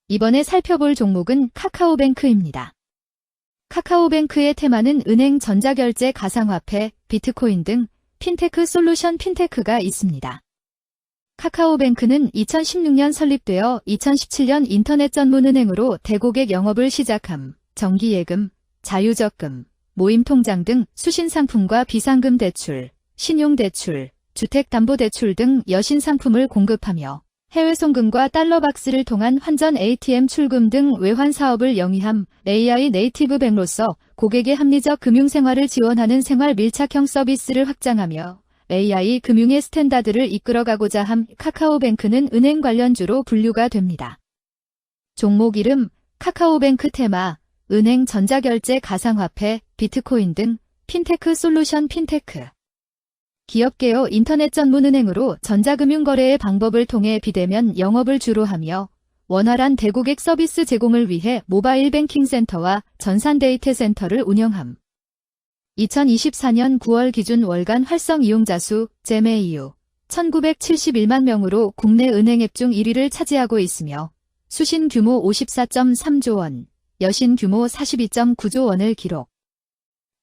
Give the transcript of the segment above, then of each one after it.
이번에 살펴볼 종목은 카카오뱅크입니다. 카카오뱅크의 테마는 은행, 전자결제, 가상화폐, 비트코인 등 핀테크 솔루션 핀테크가 있습니다. 카카오뱅크는 2016년 설립되어 2017년 인터넷 전문 은행으로 대고객 영업을 시작함, 정기예금, 자유적금, 모임통장 등 수신상품과 비상금 대출, 신용대출, 주택담보대출 등 여신상품을 공급하며 해외 송금과 달러박스를 통한 환전 ATM 출금 등 외환 사업을 영위함, AI 네이티브 뱅로서 고객의 합리적 금융생활을 지원하는 생활 밀착형 서비스를 확장하며 AI 금융의 스탠다드를 이끌어가고자 함. 카카오뱅크는 은행 관련주로 분류가 됩니다. 종목 이름, 카카오뱅크 테마, 은행, 전자결제, 가상화폐, 비트코인 등 핀테크 솔루션 핀테크. 기업개요 인터넷 전문 은행으로 전자금융거래의 방법을 통해 비대면 영업을 주로 하며 원활한 대고객 서비스 제공을 위해 모바일 뱅킹 센터와 전산 데이터 센터를 운영함. 2024년 9월 기준 월간 활성 이용자 수, GMAU, 1971만 명으로 국내 은행 앱 중 1위를 차지하고 있으며 수신 규모 54.3조 원, 여신 규모 42.9조 원을 기록.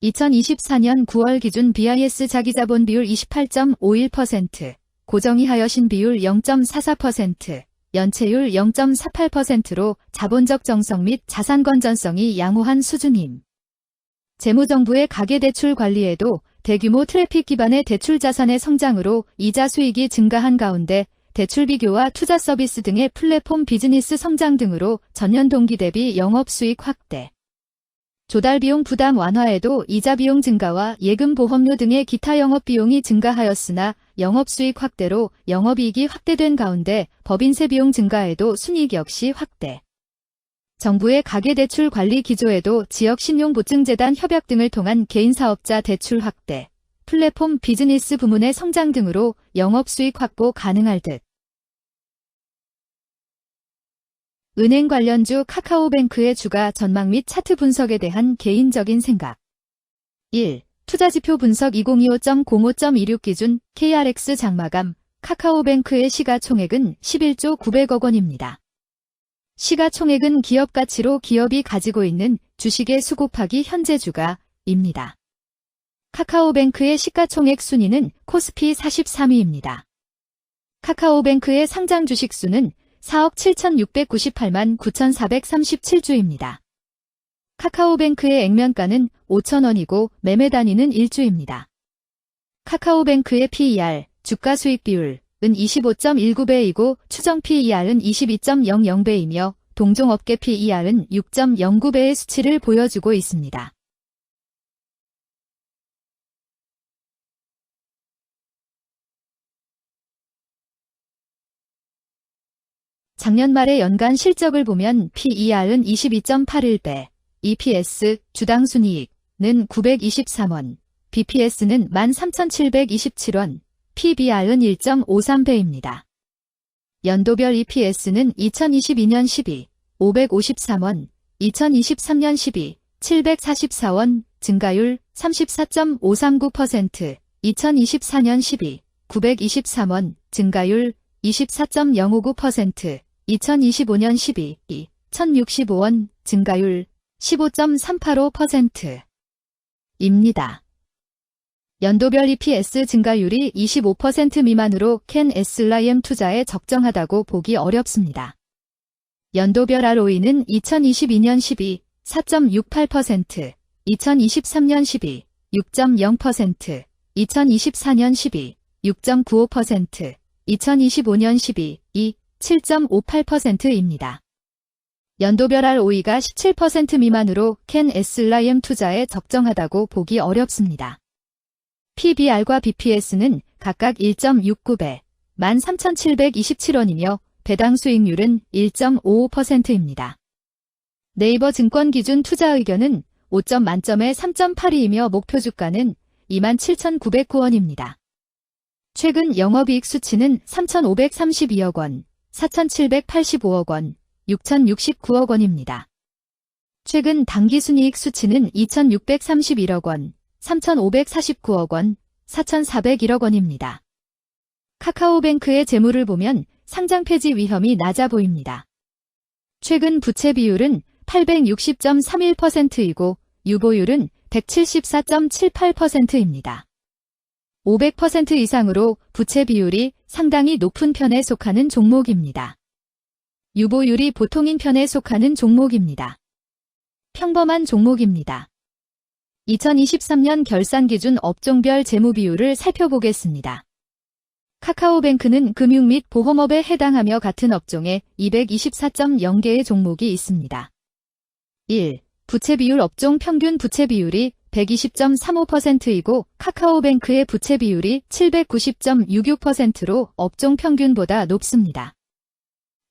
2024년 9월 기준 BIS 자기자본 비율 28.51%, 고정이하여신 비율 0.44%, 연체율 0.48%로 자본적 정성 및 자산 건전성이 양호한 수준임. 재무정부의 가계대출 관리에도 대규모 트래픽 기반의 대출 자산의 성장으로 이자 수익이 증가한 가운데 대출 비교와 투자 서비스 등의 플랫폼 비즈니스 성장 등으로 전년 동기 대비 영업수익 확대. 조달비용 부담 완화에도 이자 비용 증가와 예금 보험료 등의 기타 영업비용이 증가하였으나 영업수익 확대로 영업이익이 확대된 가운데 법인세 비용 증가에도 순이익 역시 확대. 정부의 가계대출 관리 기조에도 지역신용보증재단 협약 등을 통한 개인사업자 대출 확대, 플랫폼 비즈니스 부문의 성장 등으로 영업수익 확보 가능할 듯. 은행 관련주 카카오뱅크의 주가 전망 및 차트 분석에 대한 개인적인 생각. 1. 투자지표 분석 2025.05.26 기준 KRX 장마감 카카오뱅크의 시가총액은 11조 900억 원입니다. 시가총액은 기업가치로 기업이 가지고 있는 주식의 수 곱하기 현재 주가입니다. 카카오뱅크의 시가총액 순위는 코스피 43위입니다. 카카오뱅크의 상장 주식 수는 4억 7,698만 9,437주입니다. 카카오뱅크의 액면가는 5,000원이고 매매 단위는 1주입니다. 카카오뱅크의 PER, 주가 수익 비율은 25.19배이고 추정 PER은 22.00배이며 동종업계 PER은 6.09배의 수치를 보여주고 있습니다. 작년 말의 연간 실적을 보면 PER은 22.81배, EPS, 주당 순이익은 923원, BPS는 13,727원, PBR은 1.53배입니다. 연도별 EPS는 2022년 12, 553원, 2023년 12, 744원, 증가율 34.539%, 2024년 12, 923원, 증가율 24.059%, 2025년 12, 1,065원, 증가율 15.385%입니다. 연도별 EPS 증가율이 25% 미만으로 캔 SLIM 투자에 적정하다고 보기 어렵습니다. 연도별 ROE는 2022년 12, 4.68%, 2023년 12, 6.0%, 2024년 12, 6.95%, 2025년 12, 7.58%입니다. 연도별 ROE가 17% 미만으로 캔 SLIM 투자에 적정하다고 보기 어렵습니다. PBR과 BPS는 각각 1.69배, 13,727원이며 배당 수익률은 1.55%입니다. 네이버 증권 기준 투자 의견은 5점 만점에 3.82이며 목표 주가는 27,909원입니다. 최근 영업이익 수치는 3,532억 원, 4,785억 원, 6,069억 원입니다. 최근 당기순이익 수치는 2,631억 원, 3,549억 원, 4,401억 원입니다. 카카오뱅크의 재물을 보면 상장 폐지 위험이 낮아 보입니다. 최근 부채 비율은 860.31%이고 유보율은 174.78%입니다. 500% 이상으로 부채 비율이 상당히 높은 편에 속하는 종목입니다. 유보율이 보통인 편에 속하는 종목입니다. 평범한 종목입니다. 2023년 결산 기준 업종별 재무 비율을 살펴보겠습니다. 카카오뱅크는 금융 및 보험업에 해당하며 같은 업종에 224.0개의 종목이 있습니다. 1. 부채 비율 업종 평균 부채 비율이 120.35%이고 카카오뱅크의 부채 비율이 790.66%로 업종 평균보다 높습니다.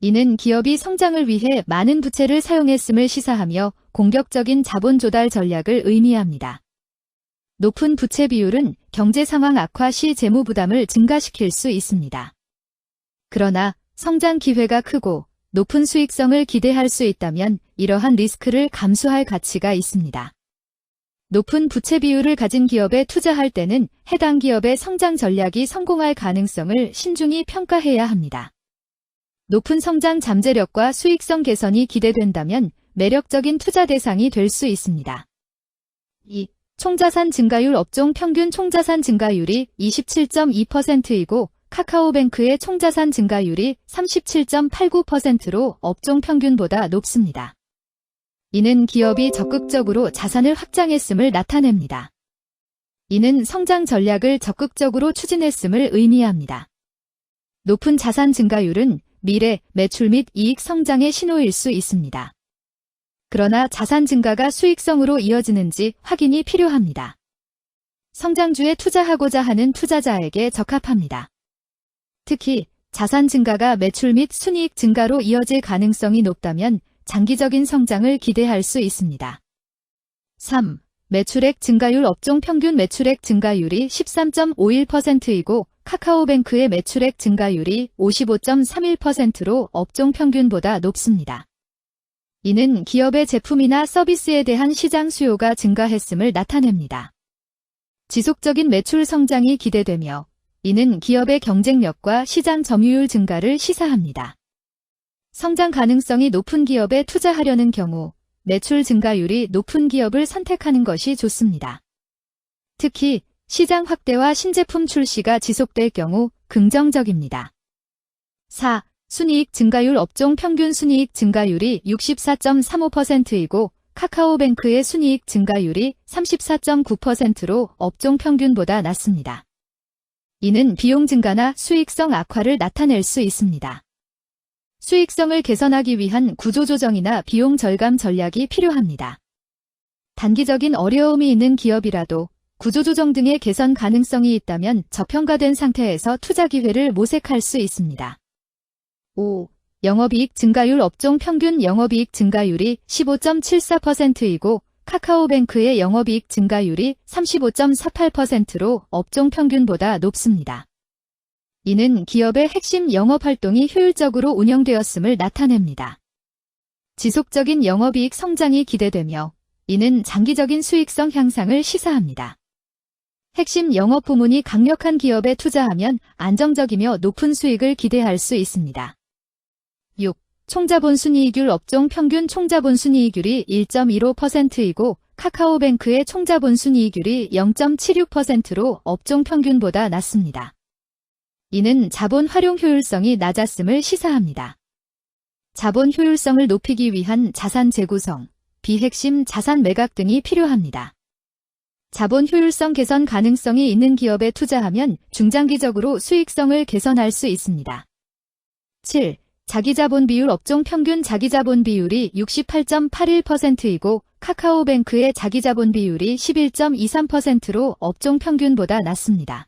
이는 기업이 성장을 위해 많은 부채를 사용했음을 시사하며 공격적인 자본 조달 전략을 의미합니다. 높은 부채 비율은 경제 상황 악화 시 재무 부담을 증가시킬 수 있습니다. 그러나 성장 기회가 크고 높은 수익성을 기대할 수 있다면 이러한 리스크를 감수할 가치가 있습니다. 높은 부채 비율을 가진 기업에 투자할 때는 해당 기업의 성장 전략이 성공할 가능성을 신중히 평가해야 합니다. 높은 성장 잠재력과 수익성 개선이 기대된다면 매력적인 투자 대상이 될 수 있습니다. 2. 총자산 증가율 업종 평균 총자산 증가율이 27.2%이고 카카오뱅크의 총자산 증가율이 37.89%로 업종 평균보다 높습니다. 이는 기업이 적극적으로 자산을 확장했음을 나타냅니다. 이는 성장 전략을 적극적으로 추진했음을 의미합니다. 높은 자산 증가율은 미래 매출 및 이익 성장의 신호일 수 있습니다. 그러나 자산 증가가 수익성으로 이어지는지 확인이 필요합니다. 성장주에 투자하고자 하는 투자자에게 적합합니다. 특히 자산 증가가 매출 및 순이익 증가로 이어질 가능성이 높다면 장기적인 성장을 기대할 수 있습니다. 3. 매출액 증가율 업종 평균 매출액 증가율이 13.51%이고 카카오뱅크의 매출액 증가율이 55.31%로 업종 평균보다 높습니다. 이는 기업의 제품이나 서비스에 대한 시장 수요가 증가했음을 나타냅니다. 지속적인 매출 성장이 기대되며 이는 기업의 경쟁력과 시장 점유율 증가를 시사합니다. 성장 가능성이 높은 기업에 투자하려는 경우 매출 증가율이 높은 기업을 선택하는 것이 좋습니다. 특히 시장 확대와 신제품 출시가 지속될 경우 긍정적입니다. 4. 순이익 증가율 업종 평균 순이익 증가율이 64.35%이고 카카오뱅크의 순이익 증가율이 34.9%로 업종 평균보다 낮습니다. 이는 비용 증가나 수익성 악화를 나타낼 수 있습니다. 수익성을 개선하기 위한 구조조정이나 비용 절감 전략이 필요합니다. 단기적인 어려움이 있는 기업이라도 구조조정 등의 개선 가능성이 있다면 저평가된 상태에서 투자 기회를 모색할 수 있습니다. 5. 영업이익 증가율 업종 평균 영업이익 증가율이 15.74%이고 카카오뱅크의 영업이익 증가율이 35.48%로 업종 평균보다 높습니다. 이는 기업의 핵심 영업활동이 효율적으로 운영되었음을 나타냅니다. 지속적인 영업이익 성장이 기대되며 이는 장기적인 수익성 향상을 시사합니다. 핵심 영업 부문이 강력한 기업에 투자하면 안정적이며 높은 수익을 기대할 수 있습니다. 6. 총자본 순이익률 업종 평균 총자본 순이익률이 1.15%이고 카카오뱅크의 총자본 순이익률이 0.76%로 업종 평균보다 낮습니다. 이는 자본 활용 효율성이 낮았음을 시사합니다. 자본 효율성을 높이기 위한 자산 재구성, 비핵심 자산 매각 등이 필요합니다. 자본 효율성 개선 가능성이 있는 기업에 투자하면 중장기적으로 수익성을 개선할 수 있습니다. 7. 자기자본 비율 업종 평균 자기자본 비율이 68.81%이고 카카오뱅크의 자기자본 비율이 11.23%로 업종 평균보다 낮습니다.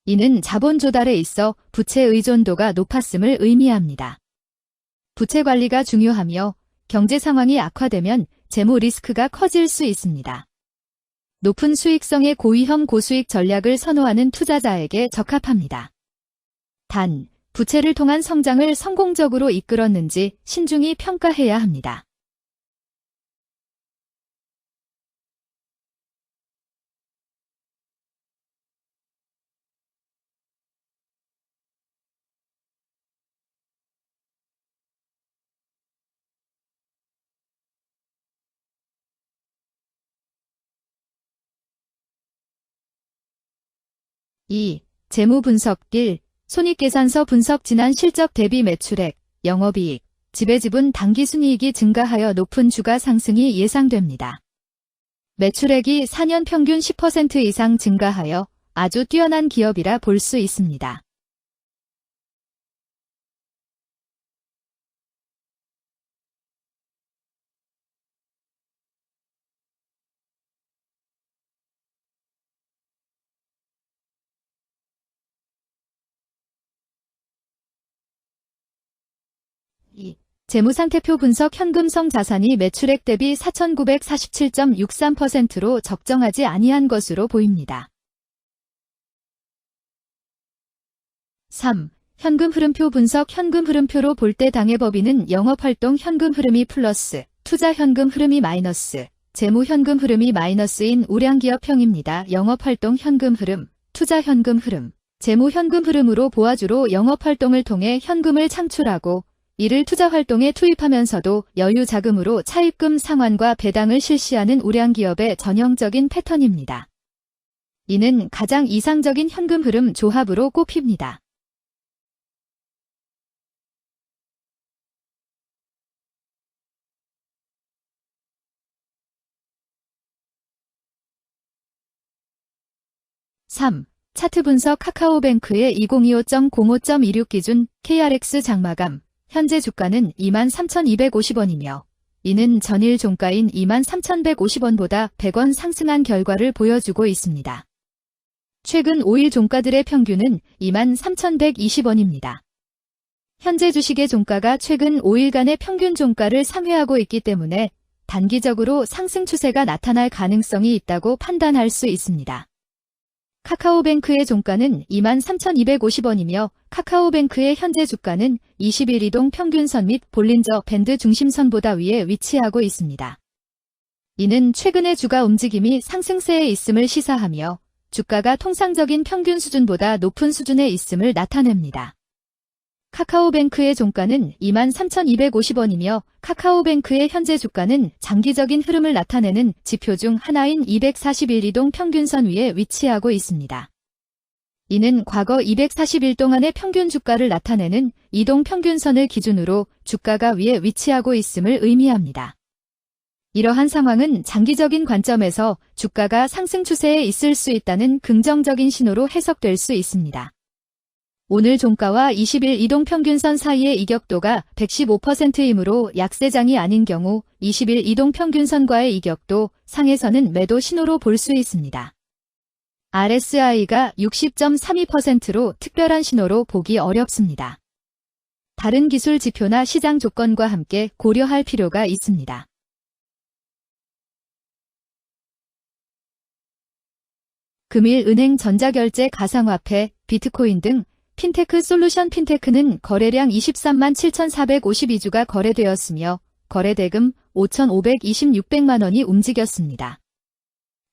이는 자본 조달에 있어 부채 의존도가 높았음을 의미합니다. 부채 관리가 중요하며 경제 상황이 악화되면 재무 리스크가 커질 수 있습니다. 높은 수익성의 고위험 고수익 전략을 선호하는 투자자에게 적합합니다. 단, 부채를 통한 성장을 성공적으로 이끌었는지 신중히 평가해야 합니다. 2. 재무 분석 1. 손익계산서 분석 지난 실적 대비 매출액, 영업이익, 지배지분 당기순이익이 증가하여 높은 주가 상승이 예상됩니다. 매출액이 4년 평균 10% 이상 증가하여 아주 뛰어난 기업이라 볼 수 있습니다. 재무상태표 분석 현금성 자산이 매출액 대비 4,947.63%로 적정하지 아니한 것으로 보입니다. 3. 현금 흐름표 분석 현금 흐름표로 볼 때 당해법인은 영업활동 현금 흐름이 플러스, 투자 현금 흐름이 마이너스, 재무 현금 흐름이 마이너스인 우량기업형입니다. 영업활동 현금 흐름, 투자 현금 흐름, 재무 현금 흐름으로 보아주로 영업활동을 통해 현금을 창출하고 이를 투자활동에 투입하면서도 여유 자금으로 차입금 상환과 배당을 실시하는 우량기업의 전형적인 패턴입니다. 이는 가장 이상적인 현금 흐름 조합으로 꼽힙니다. (3) 차트 분석 카카오뱅크의 2025.05.26 기준 KRX 장마감 현재 주가는 23,250원이며 이는 전일 종가인 23,150원보다 100원 상승한 결과를 보여주고 있습니다. 최근 5일 종가들의 평균은 23,120원입니다. 현재 주식의 종가가 최근 5일간의 평균 종가를 상회하고 있기 때문에 단기적으로 상승 추세가 나타날 가능성이 있다고 판단할 수 있습니다. 카카오뱅크의 종가는 23,250원이며 카카오뱅크의 현재 주가는 20일 이동 평균선 및 볼린저 밴드 중심선보다 위에 위치하고 있습니다. 이는 최근의 주가 움직임이 상승세에 있음을 시사하며 주가가 통상적인 평균 수준보다 높은 수준에 있음을 나타냅니다. 카카오뱅크의 종가는 23,250원이며 카카오뱅크의 현재 주가는 장기적인 흐름을 나타내는 지표 중 하나인 241 이동 평균선 위에 위치하고 있습니다. 이는 과거 240일 동안의 평균 주가를 나타내는 이동 평균선을 기준으로 주가가 위에 위치하고 있음을 의미합니다. 이러한 상황은 장기적인 관점에서 주가가 상승 추세에 있을 수 있다는 긍정적인 신호로 해석될 수 있습니다. 오늘 종가와 20일 이동평균선 사이의 이격도가 115%이므로 약세장이 아닌 경우 20일 이동평균선과의 이격도 상에서는 매도 신호로 볼 수 있습니다. RSI가 60.32%로 특별한 신호로 보기 어렵습니다. 다른 기술 지표나 시장 조건과 함께 고려할 필요가 있습니다. 금일 은행 전자결제 가상화폐, 비트코인 등 핀테크 솔루션 핀테크는 거래량 23만 7,452주가 거래되었으며 거래대금 5,526백만 원이 움직였습니다.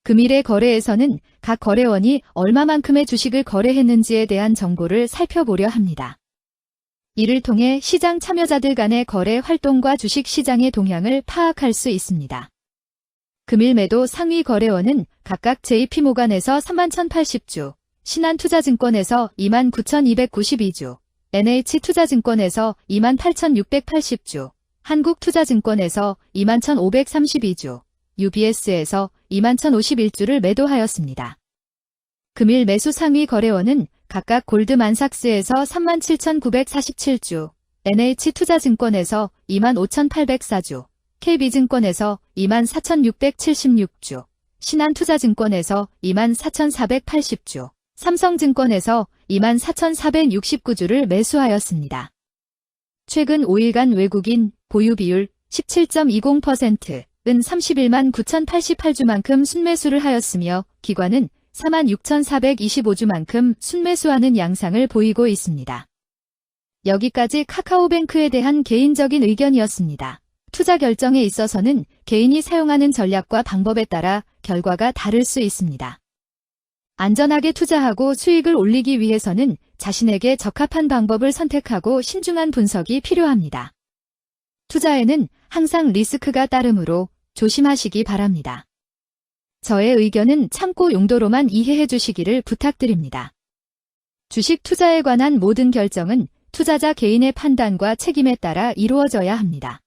금일의 거래에서는 각 거래원이 얼마만큼의 주식을 거래했는지에 대한 정보를 살펴보려 합니다. 이를 통해 시장 참여자들 간의 거래 활동과 주식 시장의 동향을 파악할 수 있습니다. 금일 매도 상위 거래원은 각각 JP모간에서 31,080주, 신한투자증권에서 29,292주, NH투자증권에서 28,680주, 한국투자증권에서 21,532주, UBS에서 21,051주를 매도하였습니다. 금일 매수 상위 거래원은 각각 골드만삭스에서 37,947주, NH투자증권에서 25,804주, KB증권에서 24,676주, 신한투자증권에서 24,480주, 삼성증권에서 24,469주를 매수하였습니다. 최근 5일간 외국인 보유 비율 17.20%은 31만 9,088주만큼 순매수를 하였으며 기관은 46,425주만큼 순매수하는 양상을 보이고 있습니다. 여기까지 카카오뱅크에 대한 개인적인 의견이었습니다. 투자 결정에 있어서는 개인이 사용하는 전략과 방법에 따라 결과가 다를 수 있습니다. 안전하게 투자하고 수익을 올리기 위해서는 자신에게 적합한 방법을 선택하고 신중한 분석이 필요합니다. 투자에는 항상 리스크가 따르므로 조심하시기 바랍니다. 저의 의견은 참고 용도로만 이해해 주시기를 부탁드립니다. 주식 투자에 관한 모든 결정은 투자자 개인의 판단과 책임에 따라 이루어져야 합니다.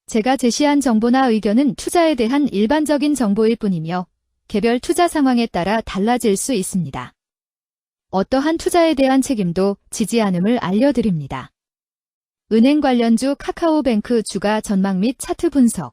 제가 제시한 정보나 의견은 투자에 대한 일반적인 정보일 뿐이며 개별 투자 상황에 따라 달라질 수 있습니다. 어떠한 투자에 대한 책임도 지지 않음을 알려드립니다. 은행 관련주 카카오뱅크 주가 전망 및 차트 분석.